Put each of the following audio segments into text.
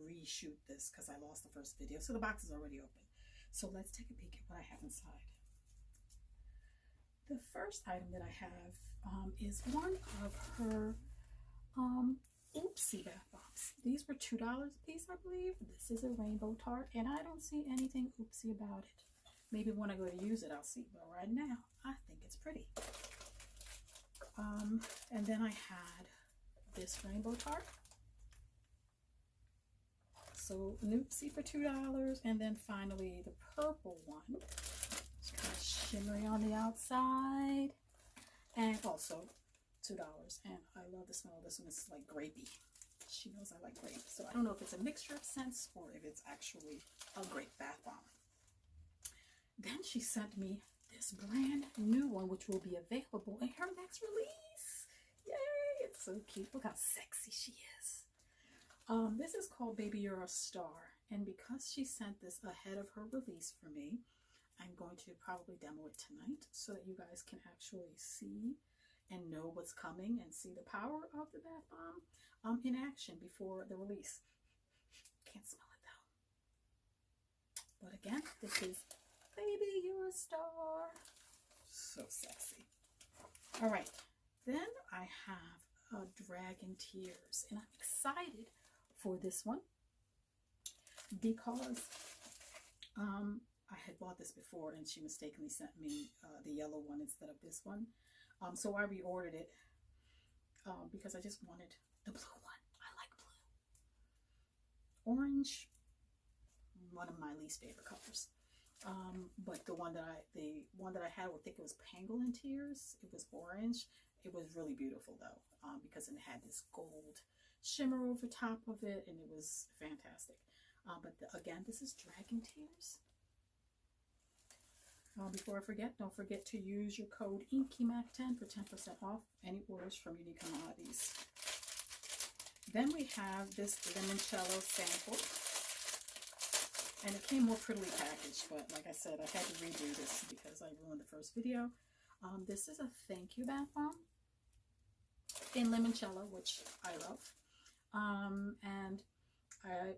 reshoot this because I lost the first video. So the box is already open. So let's take a peek at what I have inside. The first item that I have is one of her Oopsie bath bombs. These were $2 a piece, I believe. This is a rainbow tart, and I don't see anything oopsie about it. Maybe when I go to use it, I'll see. But right now, I think it's pretty. And then I had this rainbow tart. So an oopsie for $2, and then finally the purple one. It's kind of shimmery on the outside, and also $2. And I love the smell of this one. It's like grapey. She knows I like grape. So I don't know if it's a mixture of scents or if it's actually a grape bath bomb. Then she sent me this brand new one, which will be available in her next release. Yay! It's so cute. Look how sexy she is. This is called Baby You're a Star. And because she sent this ahead of her release for me, I'm going to probably demo it tonight so that you guys can actually see and know what's coming and see the power of the bath bomb in action before the release. Can't smell it though. But again, this is Baby You're a Star. So sexy. All right, then I have a Dragon Tears, and I'm excited for this one because I had bought this before and she mistakenly sent me the yellow one instead of this one. So I reordered it because I just wanted the blue one. I like blue. Orange, one of my least favorite colors. But the one that I had, I think it was Pangolin Tears. It was orange. It was really beautiful though, because it had this gold shimmer over top of it, and it was fantastic. But again, this is Dragon Tears. Before I forget, don't forget to use your code INKYMAC10 for 10% off any orders from Unique Commodities. Then we have this limoncello sample. And it came more prettily packaged, but like I said, I had to redo this because I ruined the first video. This is a thank you bath bomb in limoncello, which I love. And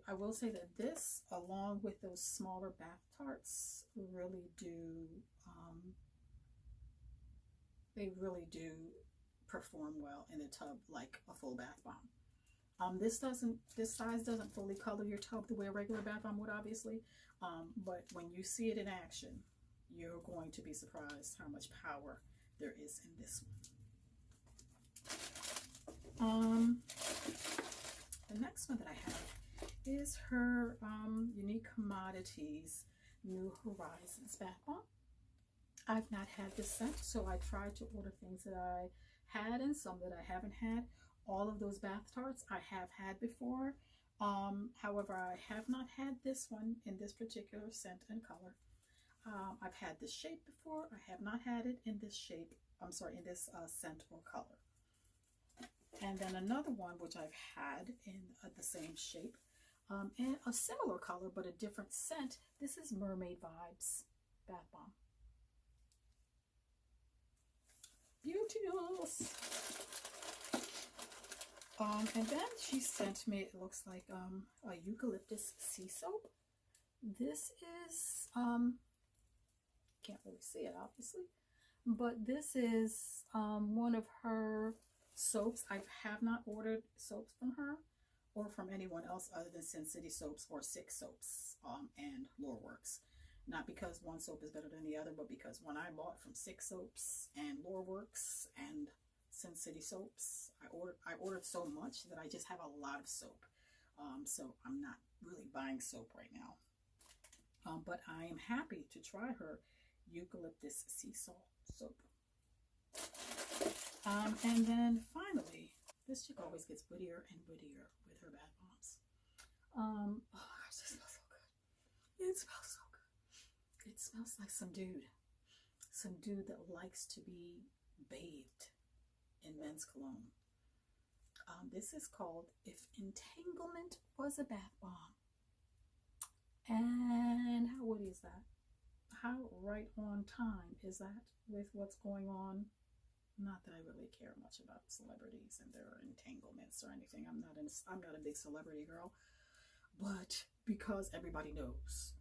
I will say that this, along with those smaller bath tarts, really do, perform well in the tub like a full bath bomb. This size doesn't fully color your tub the way a regular bath bomb would, obviously. But when you see it in action, you're going to be surprised how much power there is in this one. The next one that I have is her Unique Commodities New Horizons bath bomb. I've not had this scent, so I tried to order things that I had and some that I haven't had. All of those bath tarts I have had before. However, I have not had this one in this particular scent and color. I've had this shape before. I have not had it in this shape. I'm sorry, in this scent or color. And then another one which I've had in the same shape and a similar color but a different scent. This is Mermaid Vibes bath bomb. Beauteous. And then she sent me, it looks like a eucalyptus sea soap. This is, can't really see it obviously, but this is one of her soaps. I have not ordered soaps from her or from anyone else other than Sin City Soaps or Six Soaps and Loreworks. Not because one soap is better than the other, but because when I bought from Six Soaps and Loreworks and Sin City Soaps, I ordered so much that I just have a lot of soap. So I'm not really buying soap right now. But I am happy to try her eucalyptus sea salt soap. And then finally, this chick always gets wittier and wittier with her bath bombs. Oh gosh, this smells so good. It smells so good. It smells like some dude that likes to be bathed in men's cologne. This is called If Entanglement Was a Bath Bomb. And how witty is that? How right on time is that with what's going on? Not that I really care much about celebrities and their entanglements or anything. I'm not a big celebrity girl. but because everybody knows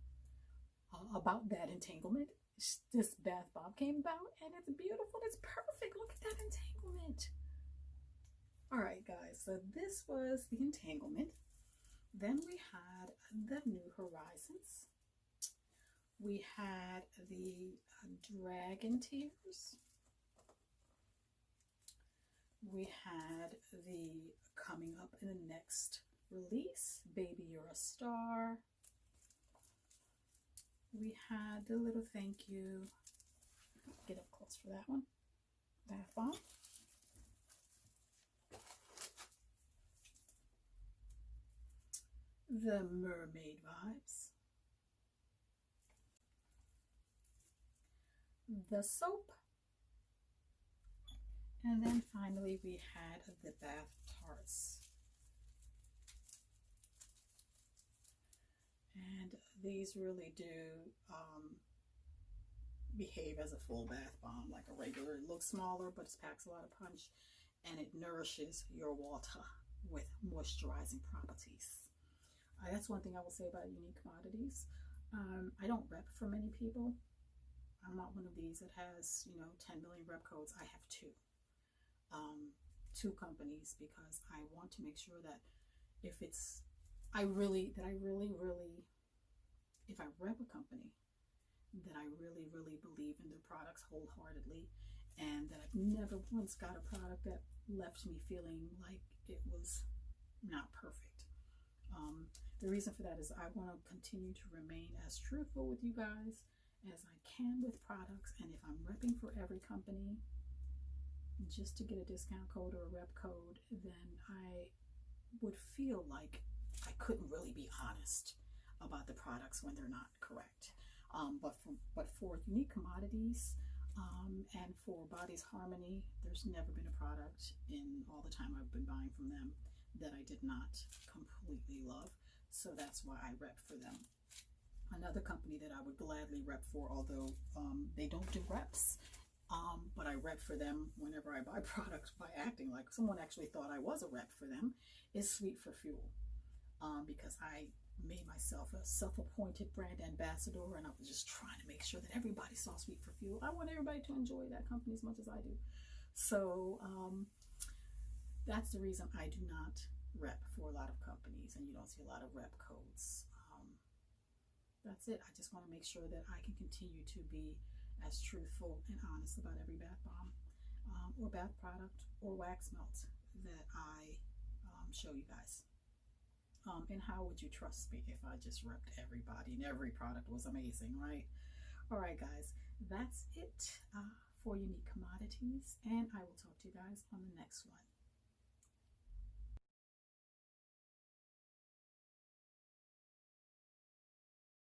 about that entanglement, this bath bomb came about, and it's beautiful. It's perfect. Look at that entanglement. All right, guys, so this was the entanglement. Then we had the New Horizons. We had the Dragon Tears. We had the coming up in the next release, Baby You're a Star. We had the little thank you. Get up close for that one. Bath bomb. The Mermaid Vibes. The soap. And then finally we had the Bath Tarts. And these really do behave as a full bath bomb, like a regular. It looks smaller, but it packs a lot of punch, and it nourishes your water with moisturizing properties. That's one thing I will say about Unique Commodities. I don't rep for many people. I'm not one of these that has, 10 million rep codes. I have two companies, because I want to make sure that if I really, if I rep a company, that I really, really believe in their products wholeheartedly, and that I've never once got a product that left me feeling like it was not perfect. The reason for that is I want to continue to remain as truthful with you guys as I can with products, and if I'm repping for every company just to get a discount code or a rep code, then I would feel like I couldn't really be honest about the products when they're not correct. But for Unique Commodities and for Body's Harmony, there's never been a product in all the time I've been buying from them that I did not completely love. So that's why I rep for them. Another company that I would gladly rep for, although they don't do reps, but I rep for them whenever I buy products by acting like someone actually thought I was a rep for them, is Sweet for Fuel. Because I made myself a self-appointed brand ambassador, and I was just trying to make sure that everybody saw Sweet for Fuel. I want everybody to enjoy that company as much as I do. So that's the reason I do not rep for a lot of companies, and you don't see a lot of rep codes. That's it. I just want to make sure that I can continue to be as truthful and honest about every bath bomb or bath product or wax melt that I show you guys. And how would you trust me if I just repped everybody and every product was amazing, right? All right, guys, that's it for Unique Commodities, and I will talk to you guys on the next one.